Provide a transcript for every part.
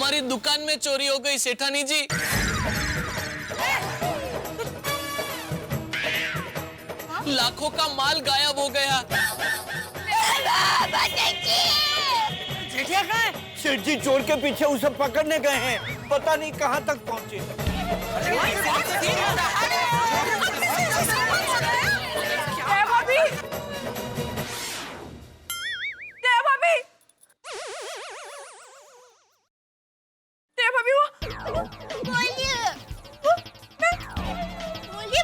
हमारी दुकान में चोरी हो गई सेठानी जी। लाखों का माल गायब हो गया। सेठिया कहाँ है? सेठ जी चोर के पीछे उसे पकड़ने गए हैं, पता नहीं कहाँ तक पहुँचे।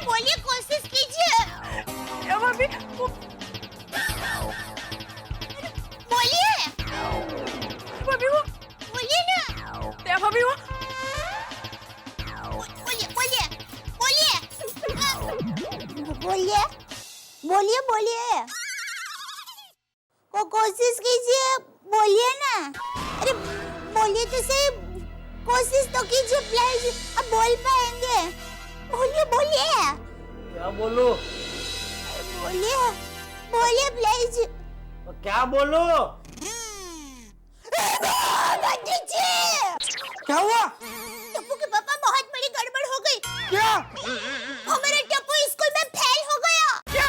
बोलिए कोशिश कीजिए। बोलिए बोलिए ना। बोलिए कोशिश कीजिए, बोलिए ना। अरे बोलिए तो सही, कोशिश तो कीजिए प्लीज, अब बोल पाएंगे। बोलिए क्या बोलो? बोलिए प्लीज। क्या बोलो? क्या हुआ? टप्पू के पापा बहुत बड़ी गड़बड़ हो गई। क्या? हमारा टप्पू स्कूल में फेल हो गया। क्या?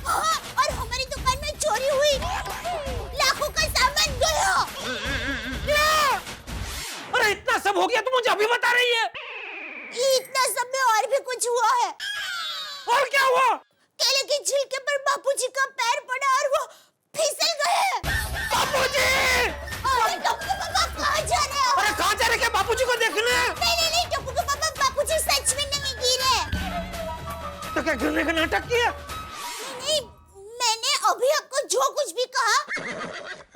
हाँ, और हमारी दुकान में चोरी हुई, लाखों का सामान गया। क्या? अरे इतना सब हो गया तो मुझे अभी बता रही है? इतना सब में और भी कुछ हुआ है। और क्या हुआ? केले के छिलके पर बापूजी का पैर पड़ा और वो फिसल गए। बापूजी! अरे टप्पू के पापा कहाँ जा रहे हो? अरे कहाँ जा रहे? क्या बापूजी को देखने? नहीं, टप्पू के पापा, बापूजी सच में नहीं गिरे। तो क्या गिरने का नाटक किया? नहीं, मैंने अभी आपको जो कुछ भी कहा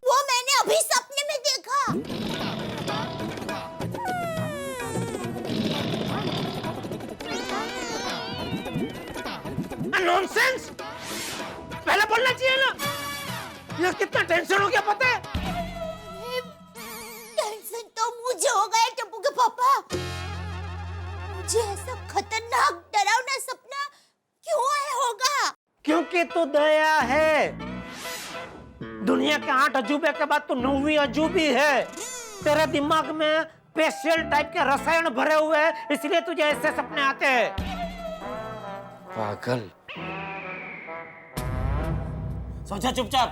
वो मैंने अभी सपने में देखा। नॉनसेंस! पहले बोलना चाहिए ना। ये कितना टेंशन हो गया पता है? टेंशन तो मुझे हो गया टप्पू के पापा। मुझे ऐसा खतरनाक डरावना सपना क्यों होगा? क्योंकि तू दया है। दुनिया के 8 अजूबे के बाद तू 9वीं अजूबी है। तेरे दिमाग में स्पेशल टाइप के रसायन भरे हुए हैं, इसलिए तुझे ऐसे सपने आते हैं। पागल। सोचा चुपचाप।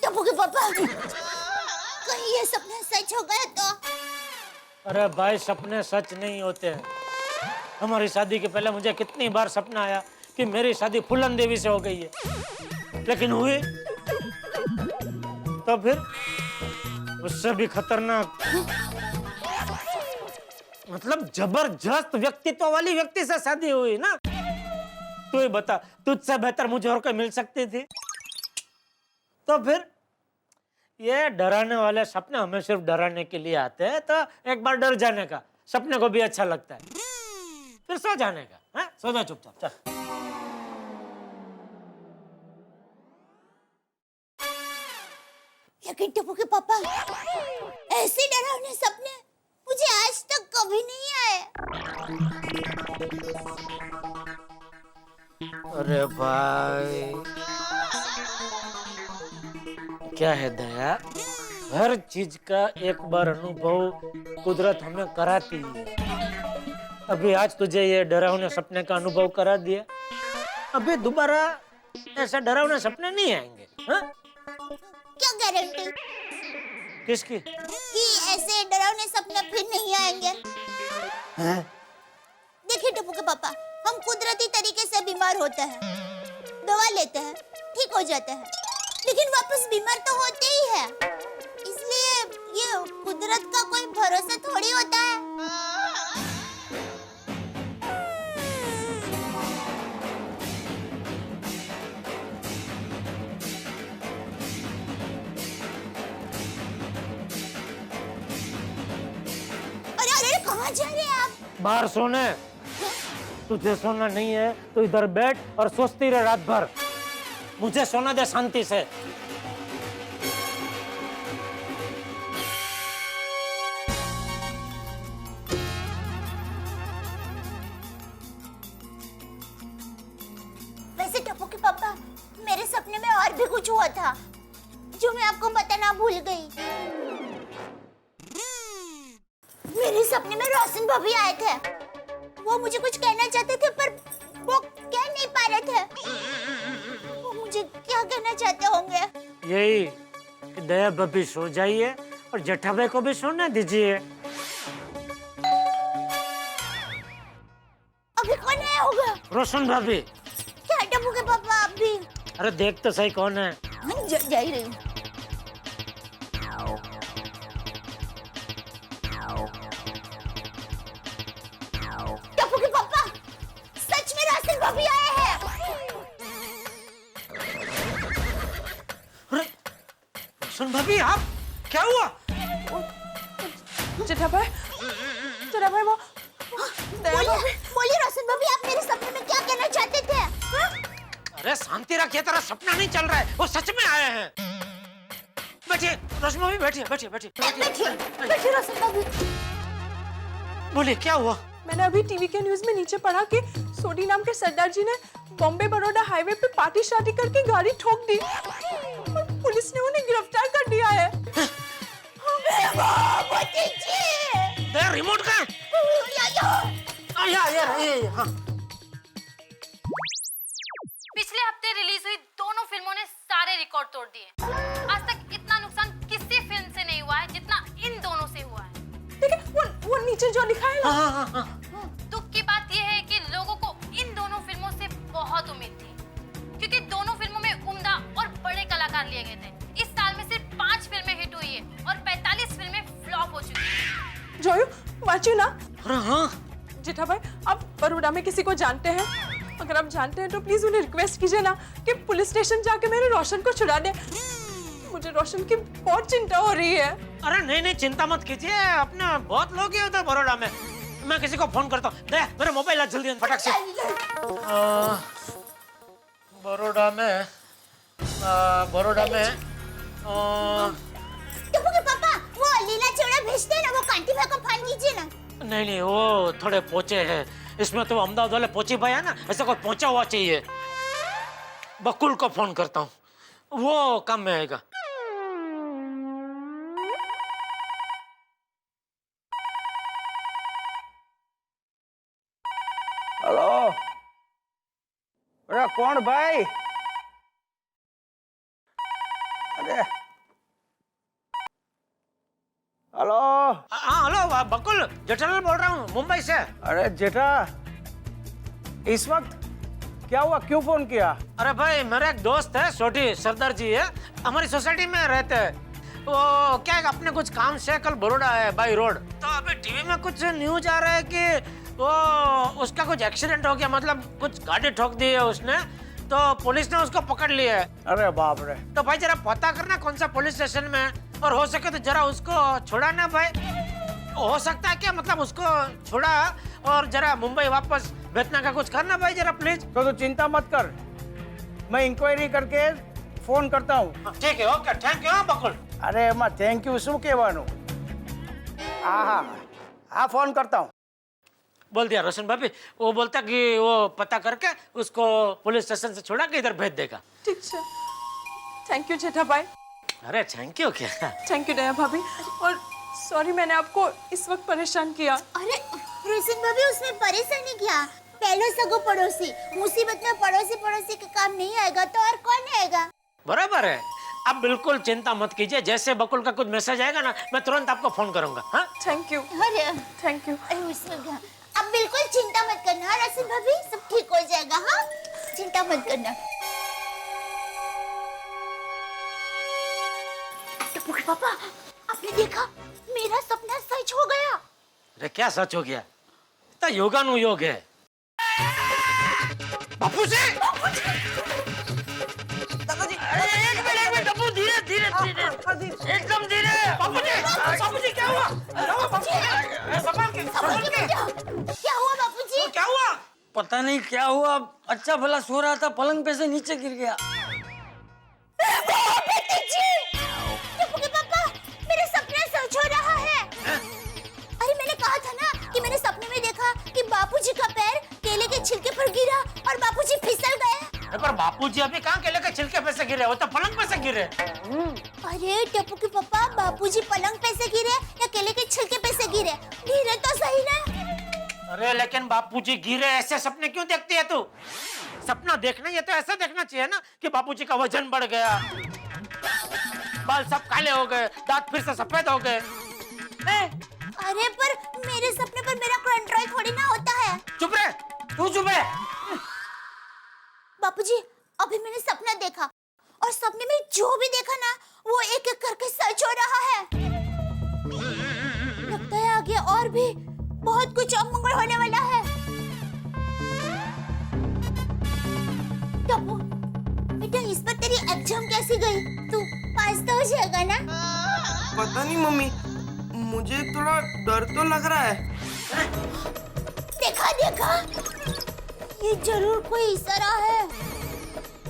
टप्पू के पापा, कहीं ये सपना सच हो गया तो? अरे भाई सपने सच नहीं होते हैं। हमारी शादी के पहले मुझे कितनी बार सपना आया कि मेरी शादी फूलन देवी से हो गई है, लेकिन हुई तो फिर उससे भी खतरनाक, मतलब जबरदस्त व्यक्तित्व वाली व्यक्ति से शादी हुई ना। तू ही बता, तुझसे बेहतर मुझे और कोई मिल सकती थी? तो फिर ये डराने वाले सपने हमें सिर्फ डराने के लिए आते हैं, तो एक बार डर जाने का सपने को भी अच्छा लगता है, फिर सो जाने का। हाँ, सो जा चुपचाप, चल। लेकिन टप्पू के पापा, ऐसे डरावने सपने मुझे आज तक कभी नहीं आए। अरे भाई क्या है दया, हर चीज का एक बार अनुभव कुदरत हमें कराती है। अभी आज तुझे ये डरावने सपने का अनुभव करा दिया, अभी दोबारा ऐसे डरावने सपने नहीं आएंगे। हाँ? क्या गारंटी किसकी? कि ऐसे डरावने सपने फिर नहीं आएंगे? हाँ? देखिए टप्पू के पापा, हम कुदरती तरीके से बीमार होते हैं, दवा लेते हैं, ठीक हो जाते हैं, लेकिन वापस बीमार तो होते ही है। इसलिए ये कुदरत का कोई भरोसा थोड़ी होता है। अरे कहाँ जा रहे हैं आप? बाहर सोने। तुझे सोना नहीं है तो इधर बैठ और सोचती रहे रात भर। मुझे सोना दे शांति से। वैसे टप्पू के पापा, मेरे सपने में और भी कुछ हुआ था। जो मैं आपको बताना भूल गई। मेरे सपने में रोशन भाभी आए थे। वो मुझे कुछ कहना चाहते थे पर वो कह नहीं पा रहे थे। वो मुझे क्या कहना चाहते होंगे? यही कि दया भाभी सो जाइए और जेठा भाई को भी सोने दीजिए। अभी कौन आया होगा? रोशन भाभी। क्या टप्पू के पापा आप भी? अरे देख तो सही कौन है। जा ही रही हूँ। टप्पू के पापा, सच में रोशन भाभी आए हैं। अरे रोशन भाभी आप, क्या हुआ? जेठा भाई वो बोलिए रोशन भाभी, आप मेरे सपने में क्या कहना चाहते थे? हाँ? अरे शांति रखिए, तेरा सपना नहीं चल रहा है, वो सच में आए हैं। बैठिए रोशन भाभी, बैठिए बैठिए बैठिए बैठिए रोशन भाभी। बोलिए क्या हुआ? मैंने अभी टीवी के न्यूज में नीचे पढ़ा कि सोडी नाम के सरदार जी ने बॉम्बे बड़ौदा हाईवे पे पार्टी शादी करके गाड़ी ठोक दी और पुलिस ने उन्हें गिरफ्तार कर दिया है। तेरा रिमोट कहाँ है? हाँ। पिछले हफ्ते रिलीज हुई दोनों फिल्मों ने सारे रिकॉर्ड तोड़ दिए। आज तक इतना नुकसान किसी फिल्म से नहीं हुआ है जितना इन दोनों से हुआ है। देखिए वो नीचे जो लिखा है ना। दुख की बात यह है कि लोगों को इन दोनों फिल्मों से बहुत उम्मीद थी, क्योंकि दोनों फिल्मों में उम्दा और बड़े कलाकार लिए गए थे। इस साल में सिर्फ 5 फिल्में हिट हुई है और 45 फिल्में फ्लॉप हो चुकी हैं। जोयू वाचियो ना। हाँ। जेठा भाई, आप बड़ौदा में किसी को जानते हैं? अगर आप जानते हैं तो प्लीज उन्हें रिक्वेस्ट कीजिए ना कि पुलिस स्टेशन जाके मेरे रोशन को छुड़ा दे। मुझे रोशन की बहुत चिंता हो रही है। अरे नहीं चिंता मत कीजिए, अपने बहुत लोग हैं उधर बड़ौदा में। मैं किसी को फोन करता हूँ। दे मेरा मोबाइल ला जल्दी फटाक से। बड़ौदा में टप्पू के पापा, वो लीला चिवड़ा भेजते हैं ना, वो कांटी भाई को फोन कीजिए ना। नहीं वो थोड़े पोचे हैं, इसमें तो अहमदाबाद वाले पोची भाई है ना, ऐसा कोई पहुंचा हुआ चाहिए। बकुल को फोन करता हूँ, वो काम में आएगा। हेलो, अरे कौन भाई? अरे हेलो। हाँ हेलो बकुल, जेठालाल बोल रहा हूँ मुंबई से। अरे जेठा, इस वक्त क्या हुआ, क्यों फोन किया? अरे भाई मेरा एक दोस्त है छोटी सरदार जी है, हमारी सोसाइटी में रहते हैं। वो क्या है, अपने कुछ काम से कल बड़ौदा है बाई रोड। तो अभी टीवी में कुछ न्यूज आ रहा है कि वो उसका कुछ एक्सीडेंट हो गया, मतलब कुछ गाड़ी ठोक दी है उसने, तो पुलिस ने उसको पकड़ लिया है। अरे बाप रे। तो भाई जरा पता करना कौन सा पुलिस स्टेशन में है, और हो सके तो जरा उसको छुड़ाना भाई। हो सकता है क्या, मतलब उसको छुड़ा और जरा मुंबई वापस भेजना का कुछ करना भाई जरा प्लीज। तो चिंता मत कर, मैं इंक्वायरी करके फोन करता हूँ। ठीक है, ओके, थैंक यू बकुल। अरे मैं थैंक यू शू कहवानू। हाँ फोन करता हूँ। बोल दिया रोशन भाभी, वो बोलता कि वो पता करके उसको पुलिस स्टेशन से छुड़ा के इधर भेज देगा। ठीक है, थैंक यू जेठा भाई। अरे थैंक यू क्या? थैंक यू दया भाभी, और सॉरी मैंने आपको इस वक्त परेशान किया। अरे रोशन भाभी, उसमें परेशानी क्या? पहले सगो पड़ोसी, मुसीबत में पड़ोसी के काम नहीं आएगा तो और कौन आएगा? बराबर है, आप बिल्कुल चिंता मत कीजिए, जैसे बकुल का कुछ मैसेज आएगा ना मैं तुरंत आपको फोन करूंगा। हाँ थैंक यू। अरे थैंक यू। अरे उसमें क्या, आप बिल्कुल चिंता मत करना रोशन भाभी, सब ठीक हो जाएगा। हाँ चिंता मत करना। टप्पू के पापा, आपने देखा, मेरा सपना सच हो गया। अरे क्या सच हो गया? इतना योगानुयोग है। बापू जी, एक मिनट बापू, धीरे धीरे धीरे, एकदम धीरे। बापू जी क्या हुआ? संभाल के। क्या हुआ बापूजी? क्या हुआ? पता नहीं क्या हुआ, अच्छा भला सो रहा था, पलंग पे से नीचे गिर गया। टप्पू के पापा, मेरा सपना सच हो रहा है। अरे मैंने कहा था ना कि मैंने सपने में देखा कि बापूजी का पैर केले के छिलके पर गिरा और बापूजी फिसल गए। अरे पर बापूजी अभी कहाँ केले के छिलके पे से गिरे, वो तो पलंग पे से गिरे। अरे टप्पू के पापा, बापूजी पलंग पे से गिरे या केले के छिलके पे से गिरे? गिरे तो सही ना। अरे लेकिन बापूजी गिरे, ऐसे सपने क्यों देखती है तू? सपना देखना ये तो ऐसा देखना चाहिए ना कि बापूजी का वजन बढ़ गया, बाल सब काले हो गए, दांत फिर से सफेद हो गए। अरे पर मेरे सपने पर मेरा कंट्रोल थोड़ी ना होता है। चुप रहे, तू चुप है। बापूजी अभी मैंने सपना देखा और सपने में जो भी देखा ना वो एक एक करके सच हो रहा है। लगता है आगे और भी बहुत कुछ अमंगल होने वाला है। टप्पू बेटा, इस पर तेरी एग्जाम कैसी गई? तू पास तो हो जाएगा ना? पता नहीं मम्मी, मुझे थोड़ा डर तो लग रहा है। देखा देखा, ये जरूर कोई इशारा है।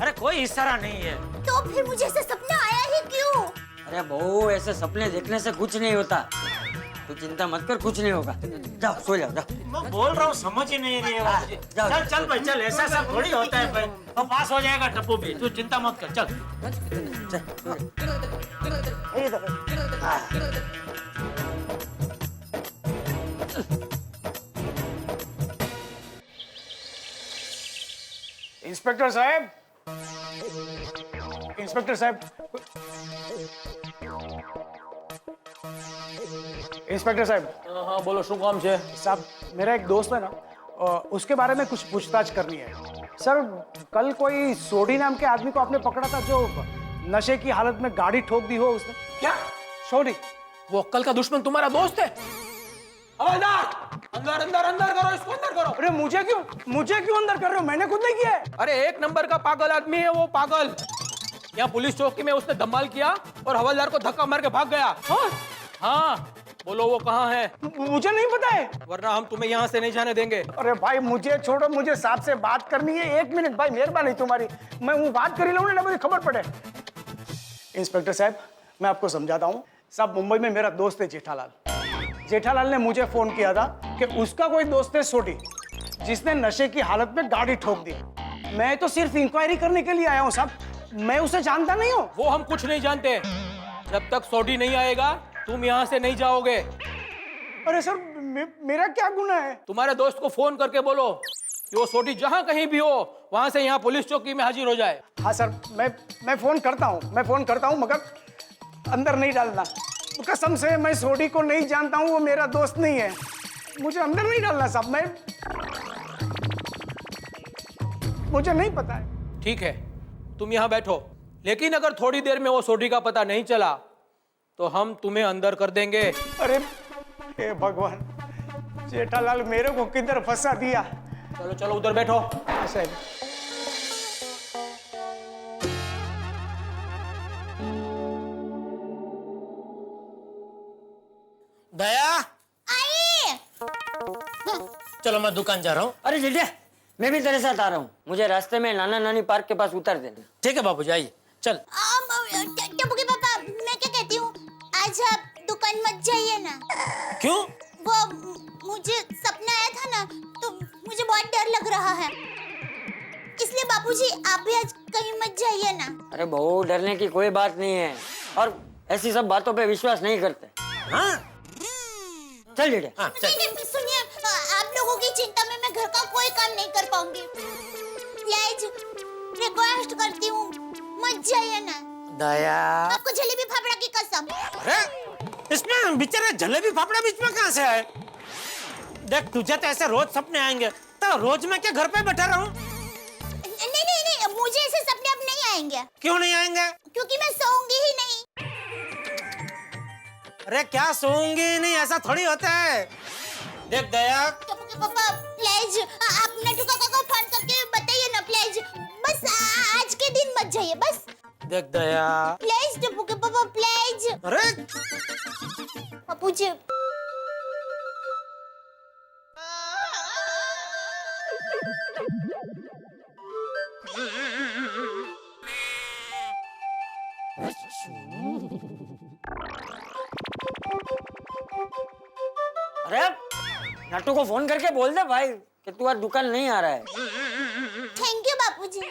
अरे कोई इशारा नहीं है। तो फिर मुझे ऐसा सपना आया ही क्यों? अरे बहू, ऐसे सपने देखने से कुछ नहीं होता, तू चिंता मत कर, कुछ नहीं होगा। जाओ सो जाओ, जाओ। मैं बोल रहा हूँ, समझ ही नहीं रही है बापूजी। जाओ। चल चल भाई चल, ऐसा सब थोड़ी होता है भाई। तो पास हो जाएगा टप्पू भी, तू चिंता मत कर, चल। इंस्पेक्टर साहब, इंस्पेक्टर साहब, इंस्पेक्टर साहब। हाँ बोलो, શું કામ છે? साहब मेरा एक दोस्त है ना, उसके बारे में कुछ पूछताछ करनी है। सर कल कोई सोडी नाम के आदमी को आपने पकड़ा था जो नशे की हालत में गाड़ी ठोक दी हो उसने। क्या? सोडी? वो कल का दुश्मन तुम्हारा दोस्त है? हवलदार, अंदर अंदर अंदर करो, इसको अंदर करो। अरे मुझे क्यों अंदर कर रहे हो? मैंने खुद नहीं किया है। अरे एक नंबर का पागल आदमी है वो, पागल। यहाँ पुलिस चौकी में उसने धमाल किया और हवलदार को धक्का मार के भाग गया। हाँ? हाँ, बोलो वो कहाँ है? मुझे नहीं पता है, वरना हम तुम्हें यहाँ से नहीं जाने देंगे। अरे भाई मुझे छोड़ो, मुझे साहब से बात करनी है। 1 मिनट भाई, मेहरबानी तुम्हारी, मैं वो बात कर ही लूँ ना, मुझे खबर पड़े। इंस्पेक्टर साहब मैं आपको समझाता हूँ। साहब मुंबई में मेरा दोस्त है जेठालाल। जेठालाल ने मुझे फोन किया था कि उसका कोई दोस्त है सोडी जिसने नशे की हालत में गाड़ी ठोक दी। मैं तो सिर्फ इंक्वायरी करने के लिए आया हूँ साहब, मैं उसे जानता नहीं हूँ। वो हम कुछ नहीं जानते, जब तक सोडी नहीं आएगा तुम यहाँ से नहीं जाओगे। अरे सर मेरा क्या गुनाह है? तुम्हारे दोस्त को फोन करके बोलो कि वो सोडी जहाँ कहीं भी हो वहां से यहाँ पुलिस चौकी में हाजिर हो जाए। हाँ सर, मैं फोन करता हूँ, मगर अंदर नहीं डालना। कसम से मैं सोडी को नहीं जानता हूँ, वो मेरा दोस्त नहीं है, मुझे अंदर नहीं डालना साहब, मुझे नहीं पता है। ठीक है, तुम यहाँ बैठो, लेकिन अगर थोड़ी देर में वो सोडी का पता नहीं चला तो हम तुम्हें अंदर कर देंगे। अरे हे भगवान, जेठालाल मेरे को किधर फंसा दिया। चलो चलो उधर बैठो। अच्छा दया, आइए। चलो मैं दुकान जा रहा हूँ। अरे जेठिया, मैं भी तेरे साथ आ रहा हूँ, मुझे रास्ते में नाना नानी पार्क के पास उतार देना। ठीक है बाबूजी, आइए चल। टप्पू के पापा, मैं क्या कहती हूँ, आज आप दुकान मत जाइए ना। क्यों? वो मुझे सपना आया था ना, तो मुझे बहुत डर लग रहा है, इसलिए बापूजी आप भी आज कहीं मत जाइए ना। अरे बहू, डरने की कोई बात नहीं है, और ऐसी सब बातों पे विश्वास नहीं करते। हाँ चल जेठिया। हाँ चल। नहीं, सुनिए, आप लोगों की चिंता में मैं घर का कोई काम नहीं कर पाऊंगी। प्लीज रिक्वेस्ट करती हूँ, मत जाइए ना। दया, आपको जलेबी फाफड़ा की कसम। अरे इसमें बेचारे जलेबी फाफड़ा बीच में कहाँ से आए? देख तुझे तो ऐसे रोज सपने आएंगे, तो रोज मैं क्या घर पे बैठा रहूं? नहीं, मुझे ऐसे सपने अब नहीं आएंगे। क्यों नहीं आएंगे? क्योंकि मैं सोऊंगी ही नहीं। अरे क्या सोऊंगी नहीं, ऐसा थोड़ी होता है। देख दया, टप्पू के पापा प्लीज, आप नटू काका को फोन करके बताइए ना प्लीज, बस आज के दिन मत जाइए बस। देख दया, प्लीज टप्पू के पापा प्लीज। अरे बापूजी अरे नट्टू को फोन करके बोल दे भाई कि तू आज दुकान नहीं आ रहा है। Thank you Bapuji.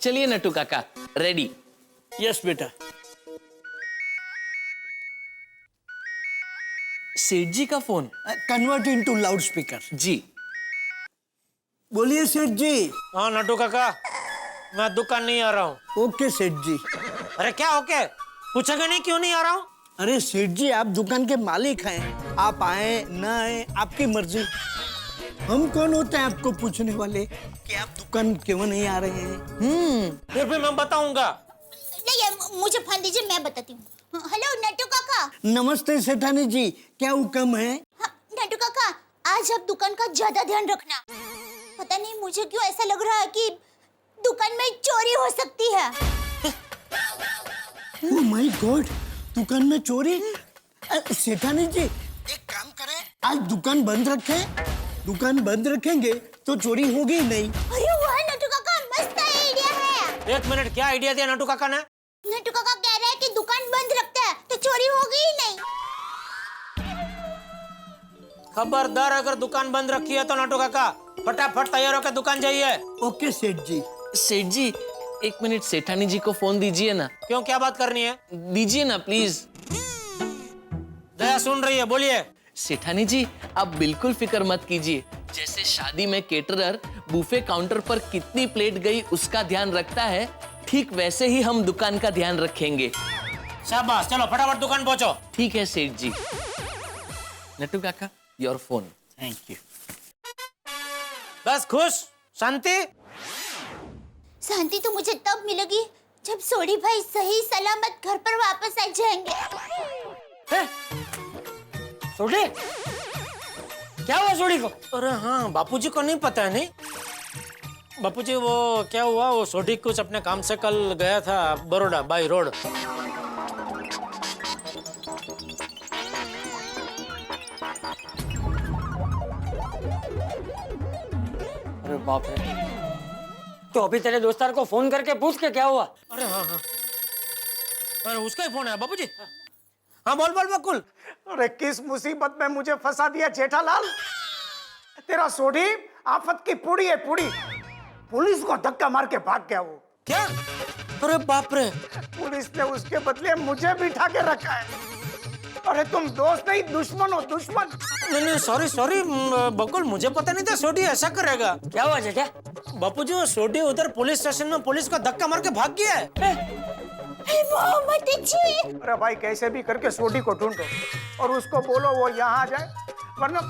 चलिए नट्टू काका, रेडी। यस बेटा। सेठ जी का phone. Convert into loud speaker. जी। बोलिए सेठ जी। हाँ नट्टू काका, मैं दुकान नहीं आ रहा हूँ। ओके सेठ जी। अरे क्या ओके? पूछेगा नहीं क्यों नहीं आ रहा हूँ? अरे सेठ जी, आप दुकान के मालिक हैं, आप आए ना आए आपकी मर्जी। हम कौन होते हैं आपको पूछने वाले कि आप दुकान क्यों नहीं आ रहे हैं? फिर भी मैं बताऊंगा। नहीं, मुझे फोन दीजिए, मैं बताती हूँ। हेलो नट्टू काका। नमस्ते सेठानी जी, क्या हुक्म है? हाँ, नट्टू काका, आज आप दुकान का ज्यादा ध्यान रखना। पता नहीं मुझे क्यों ऐसा लग रहा है कि दुकान में चोरी हो सकती है। ओह माय गॉड, दुकान में चोरी? सेठानी जी, एक काम करें, आज दुकान बंद रखें। दुकान बंद रखेंगे तो चोरी होगी ही नहीं। अरे वाह नट्टू काका, मस्त आइडिया है। एक मिनट, क्या आइडिया दिया नट्टू काका ने? नट्टू काका कह रहे हैं कि दुकान बंद रखते हैं तो चोरी होगी ही नहीं। खबरदार, अगर दुकान बंद रखी है तो नट्टू काका फटाफट तैयार होकर दुकान जाइए। ओके सेठ जी। सेठ जी, 1 मिनट सेठानी जी को फोन दीजिए ना। क्यों, क्या बात करनी है? दीजिए ना प्लीज। दया सुन रही है, बोलिए। सेठानी जी, आप बिल्कुल फिक्र मत कीजिए। जैसे शादी में केटरर बुफे काउंटर पर कितनी प्लेट गई उसका ध्यान रखता है, ठीक वैसे ही हम दुकान का ध्यान रखेंगे। शाबाश, चलो फटाफट दुकान पहुंचो। ठीक है सेठ जी। नट्टू काका, योर फोन। Thank you. बस खुश, शांति? शांति तो मुझे तब मिलेगी जब सोडी भाई सही सलामत घर पर वापस आ जाएंगे। सोडी? क्या हुआ सोडी को? अरे हाँ, बापूजी को नहीं पता है। नहीं बापूजी, वो क्या हुआ, वो सोडी कुछ अपने काम से कल गया था बड़ौदा बाई रोड। अरे बाप रे, तो अभी तेरे दोस्तार को फोन करके पूछ के क्या हुआ? अरे हाँ हाँ, अरे उसका ही फोन है बापूजी। हाँ बोल बोल बकुल। अरे किस मुसीबत में मुझे फंसा दिया जेठालाल। तेरा सोडी आफत की पूड़ी है, पूड़ी। पुलिस को धक्का मार के भाग गया वो। क्या? अरे बाप रे। पुलिस ने उसके बदले मुझे बिठा के रखा है। अरे तुम दोस्त नहीं दुश्मन हो, दुश्मन। नहीं सॉरी सॉरी बकुल, मुझे पता नहीं था सोडी ऐसा करेगा। क्या हुआ जेठा? बापूजी, वो सोडी उधर पुलिस स्टेशन में पुलिस को धक्का मार के भाग गया है। अरे भाई, कैसे भी करके सोडी को ढूंढो और उसको बोलो वो यहाँ आ जाए, वरना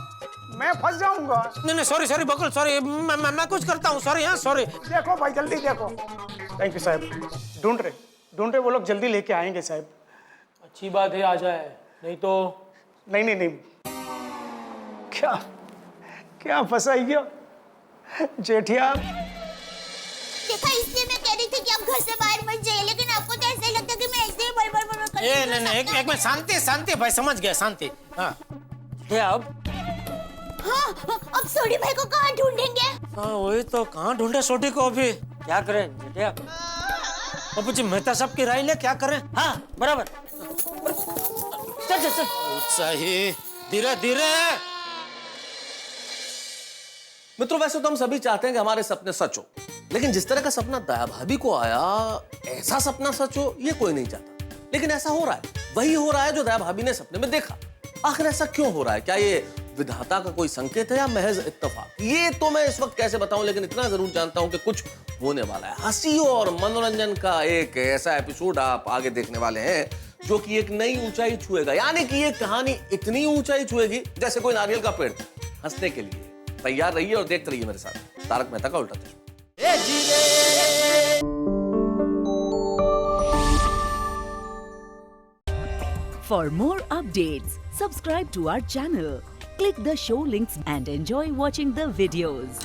मैं फंस जाऊंगा। नहीं सॉरी सॉरी बकुल, सॉरी, मैं कुछ करता हूँ। सॉरी। हाँ सॉरी। देखो भाई, जल्दी देखो। थैंक यू साहब। ढूंढ रहे वो लोग जल्दी लेके आएंगे साहब। अच्छी बात है, आ जाए, नहीं तो। नहीं। क्या क्या फंसाई गया जेठिया। देखा, इसलिए मैं कह रही थी कि आप घर से बाहर मत जाइए, लेकिन आपको तो ऐसा ही लगता है कि मैं ऐसे ही बड़बड़ कर रही हूँ। नहीं, एक मिनट, शांति भाई, समझ गया, शांति। हाँ अब अब सोडी भाई को कहाँ ढूंढेंगे? हाँ वही तो, कहाँ ढूंढे सोडी को अभी? क्या करें जेठा? बापूजी, मेहता साहब की राय ले, क्या करें? हाँ बराबर। चल। सही, धीरे धीरे। मित्रों, वैसे तो हम सभी चाहते हैं कि हमारे सपने सच हो, लेकिन जिस तरह का सपना दया भाभी को आया, ऐसा सपना सच हो ये कोई नहीं चाहता। लेकिन ऐसा हो रहा है, वही हो रहा है जो दया भाभी ने सपने में देखा। आखिर ऐसा क्यों हो रहा है? क्या ये विधाता का कोई संकेत है या महज इत्तेफाक? ये तो मैं इस वक्त कैसे बताऊं, लेकिन इतना जरूर जानता हूं कि कुछ होने वाला है। हंसी और मनोरंजन का एक ऐसा एपिसोड आप आगे देखने वाले हैं जो कि एक नई ऊंचाई छुएगा। यानी कि ये कहानी इतनी ऊंचाई छुएगी जैसे कोई नारियल का पेड़। हंसने के लिए तैयार रहिए और देखते रहिए मेरे साथ तारक मेहता का उल्टा चश्मा। For more updates, subscribe to our channel, click the show links and enjoy watching the videos.